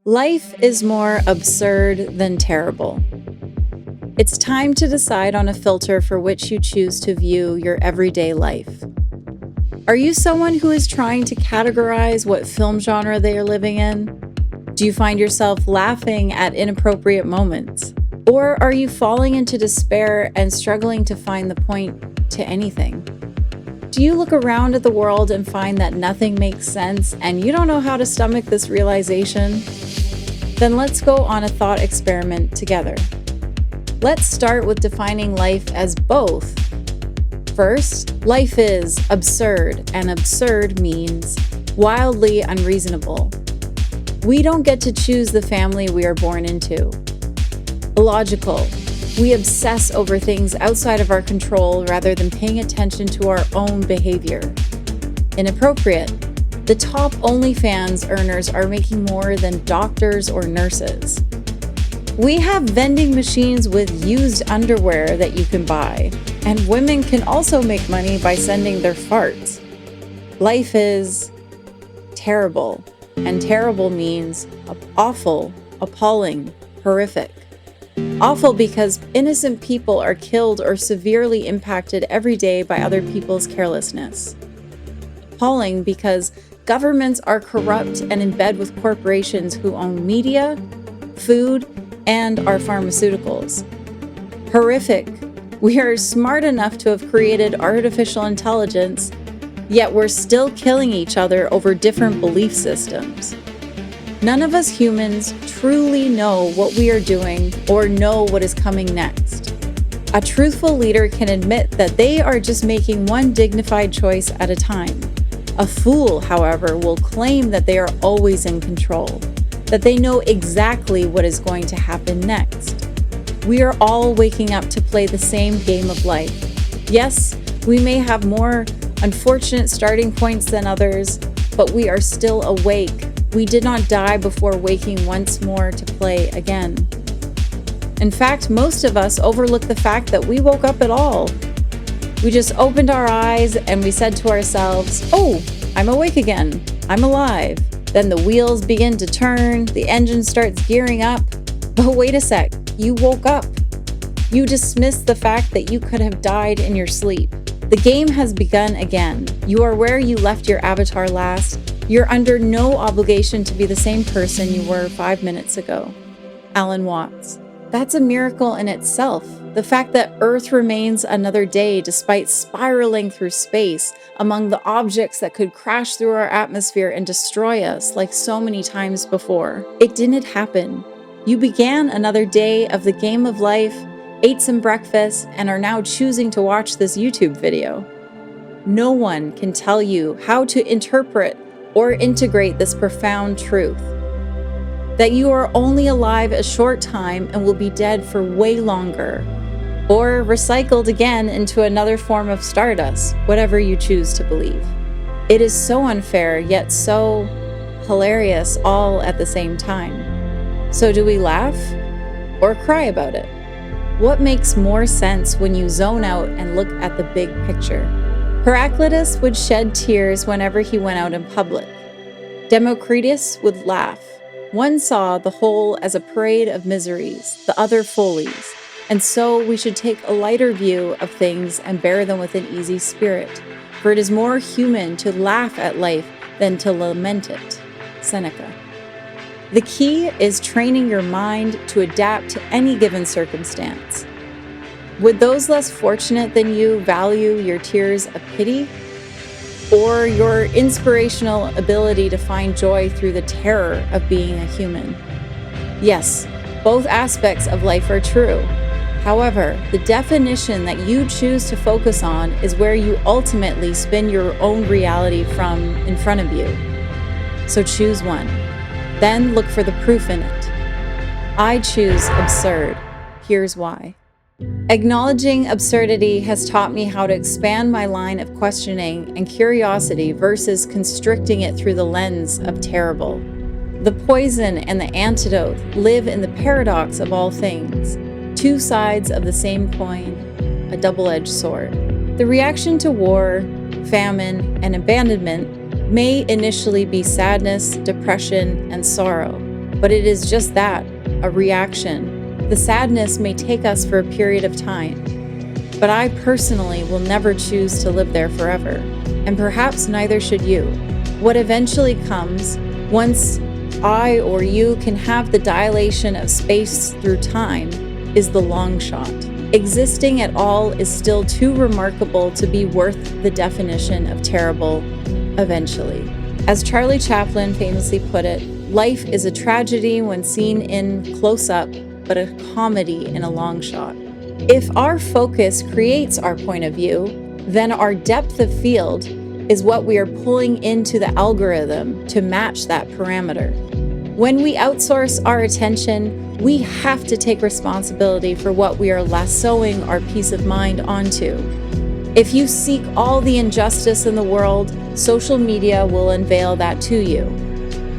Life is more absurd than terrible. It's time to decide on a filter for which you choose to view your everyday life. Are you someone who is trying to categorize what film genre they are living in? Do you find yourself laughing at inappropriate moments? Or are you falling into despair and struggling to find the point to anything? Do you look around at the world and find that nothing makes sense and you don't know how to stomach this realization? Then let's go on a thought experiment together. Let's start with defining life as both. First, life is absurd, and absurd means wildly unreasonable. We don't get to choose the family we are born into. Illogical. We obsess over things outside of our control rather than paying attention to our own behavior. Inappropriate. The top OnlyFans earners are making more than doctors or nurses. We have vending machines with used underwear that you can buy, and women can also make money by sending their farts. Life is terrible, and terrible means awful, appalling, horrific. Awful because innocent people are killed or severely impacted every day by other people's carelessness. Appalling because governments are corrupt and in bed with corporations who own media, food, and our pharmaceuticals. Horrific. We are smart enough to have created artificial intelligence, yet we're still killing each other over different belief systems. None of us humans truly know what we are doing or know what is coming next. A truthful leader can admit that they are just making one dignified choice at a time. A fool, however, will claim that they are always in control, that they know exactly what is going to happen next. We are all waking up to play the same game of life. Yes, we may have more unfortunate starting points than others, but we are still awake. We did not die before waking once more to play again. In fact, most of us overlook the fact that we woke up at all. We just opened our eyes and we said to ourselves, "Oh, I'm awake again. I'm alive." Then the wheels begin to turn, the engine starts gearing up. But wait a sec, you woke up. You dismissed the fact that you could have died in your sleep. The game has begun again. You are where you left your avatar last. You're under no obligation to be the same person you were 5 minutes ago. Alan Watts. That's a miracle in itself. The fact that Earth remains another day despite spiraling through space among the objects that could crash through our atmosphere and destroy us like so many times before. It didn't happen. You began another day of the game of life, ate some breakfast, and are now choosing to watch this YouTube video. No one can tell you how to interpret or integrate this profound truth. That you are only alive a short time and will be dead for way longer, or recycled again into another form of stardust, whatever you choose to believe. It is so unfair, yet so hilarious all at the same time. So do we laugh or cry about it? What makes more sense when you zone out and look at the big picture? Heraclitus would shed tears whenever he went out in public. Democritus would laugh. One saw the whole as a parade of miseries, the other follies, and so we should take a lighter view of things and bear them with an easy spirit, for it is more human to laugh at life than to lament it. Seneca. The key is training your mind to adapt to any given circumstance. Would those less fortunate than you value your tears of pity, or your inspirational ability to find joy through the terror of being a human? Yes, both aspects of life are true. However, the definition that you choose to focus on is where you ultimately spin your own reality from in front of you. So choose one. Then look for the proof in it. I choose absurd. Here's why. Acknowledging absurdity has taught me how to expand my line of questioning and curiosity versus constricting it through the lens of terrible. The poison and the antidote live in the paradox of all things, two sides of the same coin, a double-edged sword. The reaction to war, famine, and abandonment may initially be sadness, depression, and sorrow, but it is just that, a reaction. The sadness may take us for a period of time, but I personally will never choose to live there forever, and perhaps neither should you. What eventually comes, once I or you can have the dilation of space through time, is the long shot. Existing at all is still too remarkable to be worth the definition of terrible eventually. As Charlie Chaplin famously put it, life is a tragedy when seen in close up, but a comedy in a long shot. If our focus creates our point of view, then our depth of field is what we are pulling into the algorithm to match that parameter. When we outsource our attention, we have to take responsibility for what we are lassoing our peace of mind onto. If you seek all the injustice in the world, social media will unveil that to you.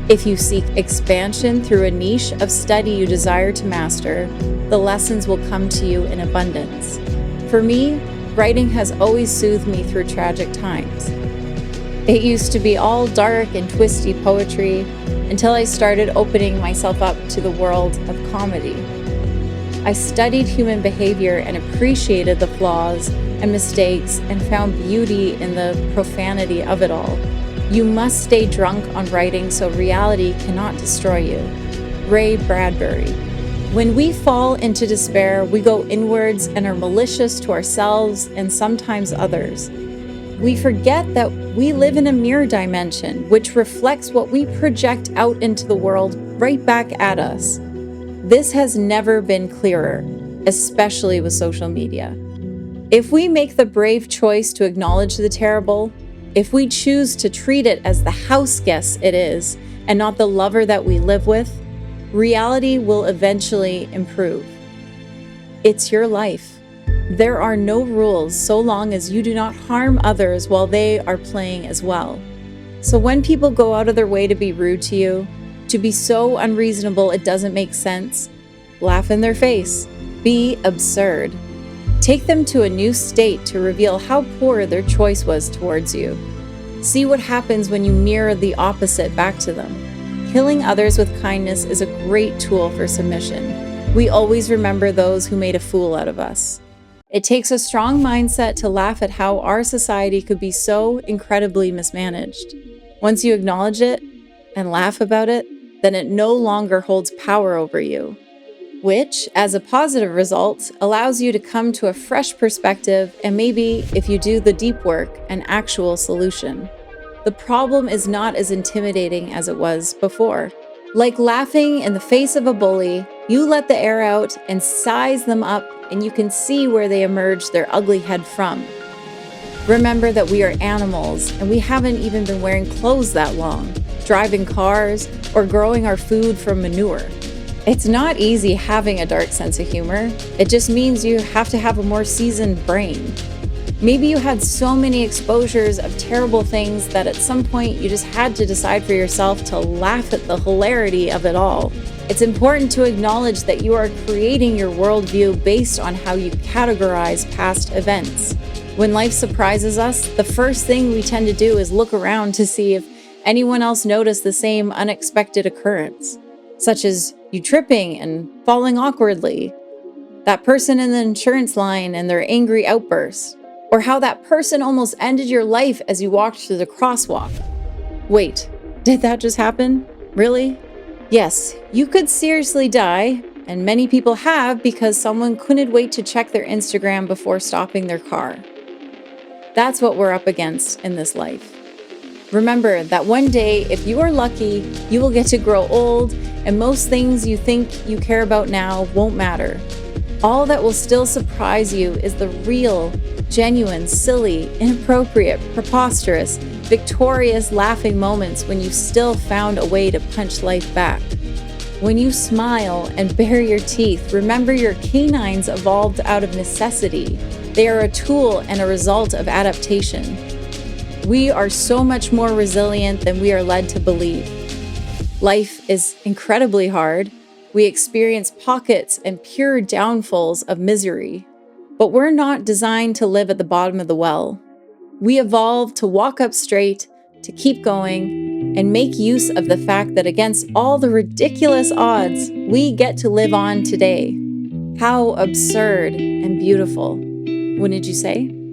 If you seek expansion through a niche of study you desire to master, the lessons will come to you in abundance. For me, writing has always soothed me through tragic times. It used to be all dark and twisty poetry until I started opening myself up to the world of comedy. I studied human behavior and appreciated the flaws and mistakes and found beauty in the profanity of it all. You must stay drunk on writing so reality cannot destroy you. Ray Bradbury. When we fall into despair, we go inwards and are malicious to ourselves and sometimes others. We forget that we live in a mirror dimension, which reflects what we project out into the world right back at us. This has never been clearer, especially with social media. If we make the brave choice to acknowledge the terrible, if we choose to treat it as the house guest it is and not the lover that we live with, reality will eventually improve. It's your life. There are no rules so long as you do not harm others while they are playing as well. So when people go out of their way to be rude to you, to be so unreasonable it doesn't make sense, laugh in their face. Be absurd. Take them to a new state to reveal how poor their choice was towards you. See what happens when you mirror the opposite back to them. Killing others with kindness is a great tool for submission. We always remember those who made a fool out of us. It takes a strong mindset to laugh at how our society could be so incredibly mismanaged. Once you acknowledge it and laugh about it, then it no longer holds power over you, which, as a positive result, allows you to come to a fresh perspective and maybe, if you do the deep work, an actual solution. The problem is not as intimidating as it was before. Like laughing in the face of a bully, you let the air out and size them up, and you can see where they emerge their ugly head from. Remember that we are animals, and we haven't even been wearing clothes that long, driving cars, or growing our food from manure. It's not easy having a dark sense of humor. It just means you have to have a more seasoned brain. Maybe you had so many exposures of terrible things that at some point you just had to decide for yourself to laugh at the hilarity of it all. It's important to acknowledge that you are creating your worldview based on how you categorize past events. When life surprises us, the first thing we tend to do is look around to see if anyone else noticed the same unexpected occurrence, such as you tripping and falling awkwardly, that person in the insurance line and their angry outburst, or how that person almost ended your life as you walked through the crosswalk. Wait, did that just happen? Really? Yes, you could seriously die, and many people have because someone couldn't wait to check their Instagram before stopping their car. That's what we're up against in this life. Remember that one day, if you are lucky, you will get to grow old, and most things you think you care about now won't matter. All that will still surprise you is the real, genuine, silly, inappropriate, preposterous, victorious laughing moments when you still found a way to punch life back. When you smile and bare your teeth, remember your canines evolved out of necessity. They are a tool and a result of adaptation. We are so much more resilient than we are led to believe. Life is incredibly hard. We experience pockets and pure downfalls of misery. But we're not designed to live at the bottom of the well. We evolved to walk up straight, to keep going, and make use of the fact that against all the ridiculous odds, we get to live on today. How absurd and beautiful, wouldn't you say?